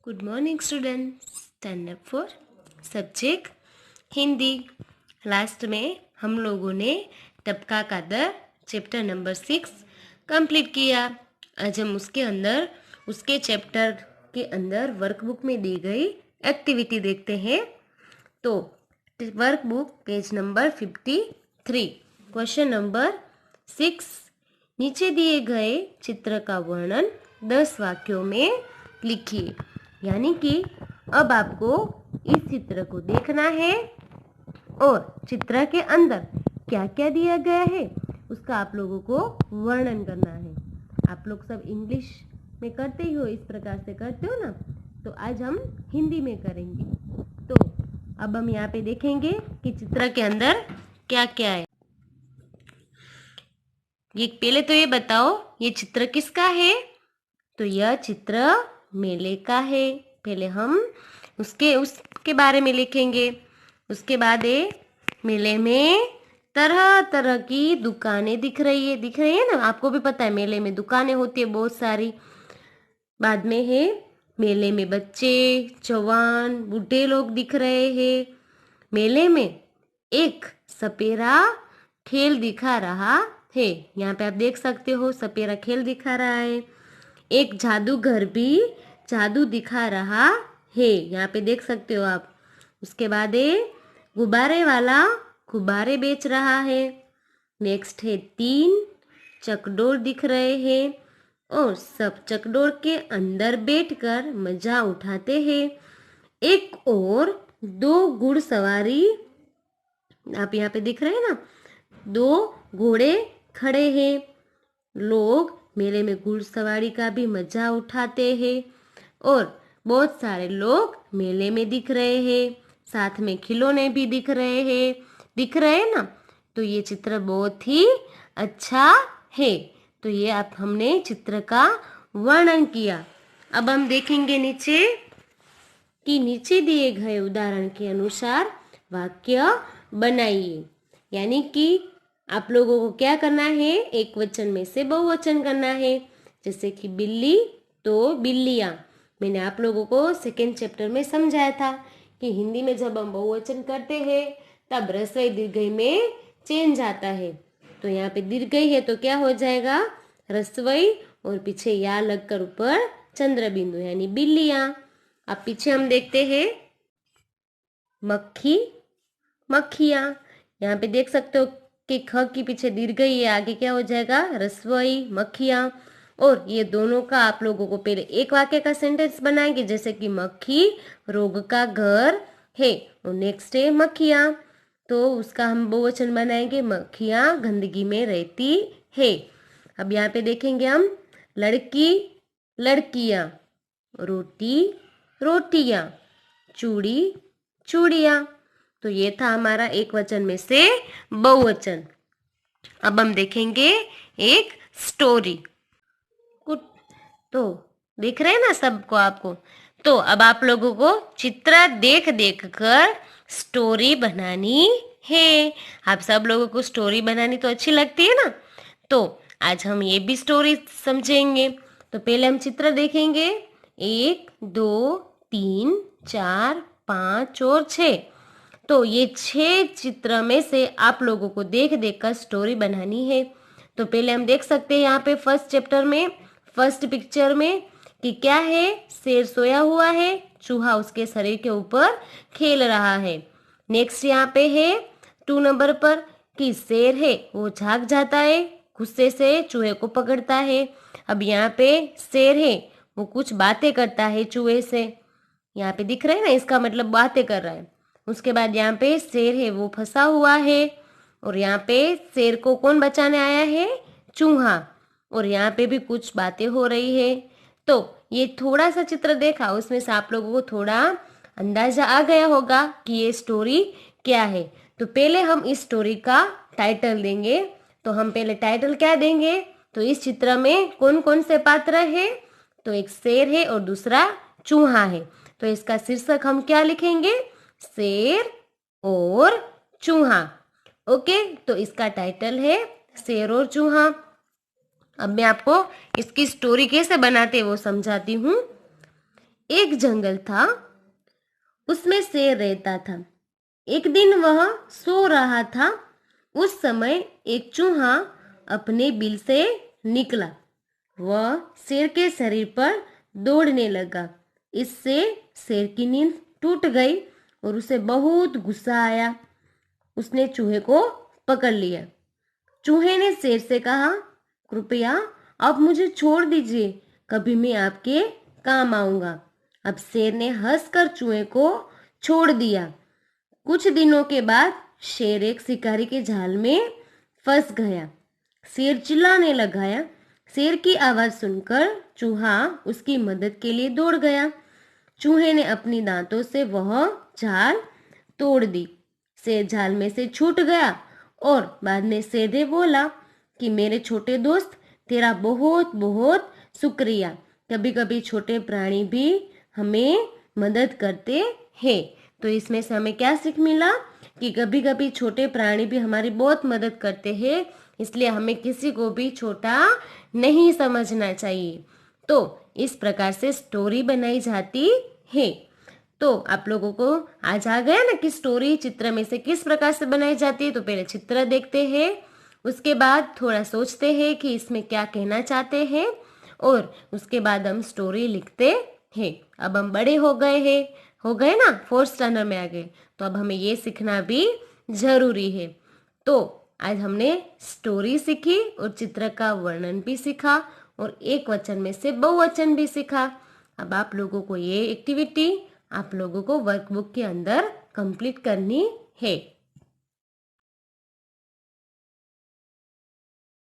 Good morning student. Stand up for subject Hindi. Last में हम लोगों ने टपका का दर चैप्टर नंबर 6 कंप्लीट किया। आज हम उसके चैप्टर के अंदर वर्कबुक में दी गई एक्टिविटी देखते हैं। तो workbook page number 53 question number 6, नीचे दिए गए चित्र का वर्णन 10 वाक्यों में लिखिए। यानी कि अब आपको इस चित्र को देखना है और चित्र के अंदर क्या क्या दिया गया है उसका आप लोगों को वर्णन करना है। आप लोग सब इंग्लिश में करते ही हो, इस प्रकार से करते हो ना, तो आज हम हिंदी में करेंगे। तो अब हम यहाँ पे देखेंगे कि चित्र के अंदर क्या क्या है। ये पहले तो ये बताओ, ये चित्र किसका है? तो यह चित्र मेले का है। पहले हम उसके बारे में लिखेंगे। उसके बाद मेले में तरह तरह की दुकानें दिख रही है ना। आपको भी पता है मेले में दुकानें होती है बहुत सारी। बाद में है मेले में बच्चे, जवान, बूढ़े लोग दिख रहे हैं। मेले में एक सपेरा खेल दिखा रहा है। यहाँ पे आप देख सकते हो सपेरा खेल दिखा रहा है। एक जादूगर भी जादू दिखा रहा है, यहाँ पे देख सकते हो आप। उसके बाद गुब्बारे वाला गुब्बारे बेच रहा है। नेक्स्ट है 3 चकडोर दिख रहे हैं और सब चकडोर के अंदर बैठकर मजा उठाते हैं। एक और 2 घुड़सवारी आप यहाँ पे दिख रहे हैं ना, 2 घोड़े खड़े हैं। लोग मेले में घुड़सवारी का भी मजा उठाते हैं और बहुत सारे लोग मेले में दिख रहे हैं। साथ में खिलौने भी दिख रहे हैं ना। तो ये चित्र बहुत ही अच्छा है। तो ये आप हमने चित्र का वर्णन किया। अब हम देखेंगे नीचे कि नीचे दिए गए उदाहरण के अनुसार वाक्य बनाइए। यानी कि आप लोगों को क्या करना है, एक वचन में से बहुवचन करना है। जैसे कि बिल्ली तो बिल्लियाँ। मैंने आप लोगों को सेकेंड चैप्टर में समझाया था कि हिंदी में जब हम बहुवचन करते हैं तब ह्रस्व दीर्घई में चेंज आता है। तो यहाँ पे दीर्घई है तो क्या हो जाएगा, ह्रस्वई, और पीछे या लगकर ऊपर चंद्र बिंदु यानी बिल्लियाँ। अब पीछे हम देखते हैं मक्खी, मक्खियाँ। यहाँ पे देख सकते हो कि ख के पीछे दीर्घई है, आगे क्या हो जाएगा, रसवई, मक्खियाँ। और ये दोनों का आप लोगों को पहले एक वाक्य का सेंटेंस बनाएंगे, जैसे कि मक्खी रोग का घर है और नेक्स्ट है मक्खियाँ, तो उसका हम बहुवचन बनाएंगे, मक्खियाँ गंदगी में रहती है। अब यहाँ पे देखेंगे हम लड़की, लड़कियाँ, रोटी, रोटियाँ, चूड़ी, चूड़ियाँ। तो ये था हमारा एक वचन में से बहुवचन। अब हम देखेंगे एक स्टोरी। तो देख रहे हैं ना सबको, आपको। तो अब आप लोगों को चित्र देख देख कर स्टोरी बनानी है। आप सब लोगों को स्टोरी बनानी तो अच्छी लगती है ना। तो आज हम ये भी स्टोरी समझेंगे। तो पहले हम चित्र देखेंगे, 1 2 3 4 5 और 6। तो ये 6 चित्र में से आप लोगों को देख देख कर स्टोरी बनानी है। तो पहले हम देख सकते हैं यहाँ पे फर्स्ट चैप्टर में, फर्स्ट पिक्चर में कि क्या है, शेर सोया हुआ है, चूहा उसके शरीर के ऊपर खेल रहा है। नेक्स्ट यहाँ पे है 2 नंबर पर कि शेर है वो झाग जाता है, गुस्से से चूहे को पकड़ता है। अब यहाँ पे शेर है वो कुछ बातें करता है चूहे से, यहाँ पे दिख रहा है ना, इसका मतलब बातें कर रहा है। उसके बाद यहाँ पे शेर है वो फंसा हुआ है और यहाँ पे शेर को कौन बचाने आया है, चूहा। और यहाँ पे भी कुछ बातें हो रही है। तो ये थोड़ा सा चित्र देखा, उसमें से आप लोगों को थोड़ा अंदाजा आ गया होगा कि ये स्टोरी क्या है। तो पहले हम इस स्टोरी का टाइटल देंगे। तो हम पहले टाइटल क्या देंगे, तो इस चित्र में कौन कौन से पात्र है, तो एक शेर है और दूसरा चूहा है। तो इसका शीर्षक हम क्या लिखेंगे, शेर और चूहा। ओके, तो इसका टाइटल है शेर और चूहा। अब मैं आपको इसकी स्टोरी कैसे बनाते हैं वो समझाती हूँ। एक जंगल था, उसमें शेर रहता था। एक दिन वह सो रहा था। उस समय एक चूहा अपने बिल से निकला। वह शेर के शरीर पर दौड़ने लगा। इससे शेर की नींद टूट गई और उसे बहुत गुस्सा आया। उसने चूहे को पकड़ लिया। चूहे ने शेर से कहा, कृपया आप मुझे छोड़ दीजिए, कभी मैं आपके काम आऊंगा। अब शेर ने हंसकर चूहे को छोड़ दिया। कुछ दिनों के बाद शेर एक शिकारी के जाल में फंस गया। शेर चिल्लाने लगा। शेर की आवाज सुनकर चूहा उसकी मदद के लिए दौड़ गया। चूहे ने अपनी दांतों से वह जाल तोड़ दी। शेर जाल में से छूट गया और बाद में शेर ने बोला कि मेरे छोटे दोस्त, तेरा बहुत बहुत शुक्रिया। कभी कभी छोटे प्राणी भी हमें मदद करते हैं। तो इसमें से हमें क्या सीख मिला कि कभी कभी छोटे प्राणी भी हमारी बहुत मदद करते हैं, इसलिए हमें किसी को भी छोटा नहीं समझना चाहिए। तो इस प्रकार से स्टोरी बनाई जाती है। तो आप लोगों को आज आ गया ना कि स्टोरी चित्र में से किस प्रकार से बनाई जाती है। तो पहले चित्र देखते हैं, उसके बाद थोड़ा सोचते हैं कि इसमें क्या कहना चाहते हैं और उसके बाद हम स्टोरी लिखते हैं। अब हम बड़े हो गए ना, 4th स्टैंडर्ड में आ गए, तो अब हमें ये सीखना भी जरूरी है। तो आज हमने स्टोरी सीखी और चित्र का वर्णन भी सीखा और एक वचन में से बहुवचन भी सीखा। अब आप लोगों को ये एक्टिविटी आप लोगों को वर्कबुक के अंदर कंप्लीट करनी है।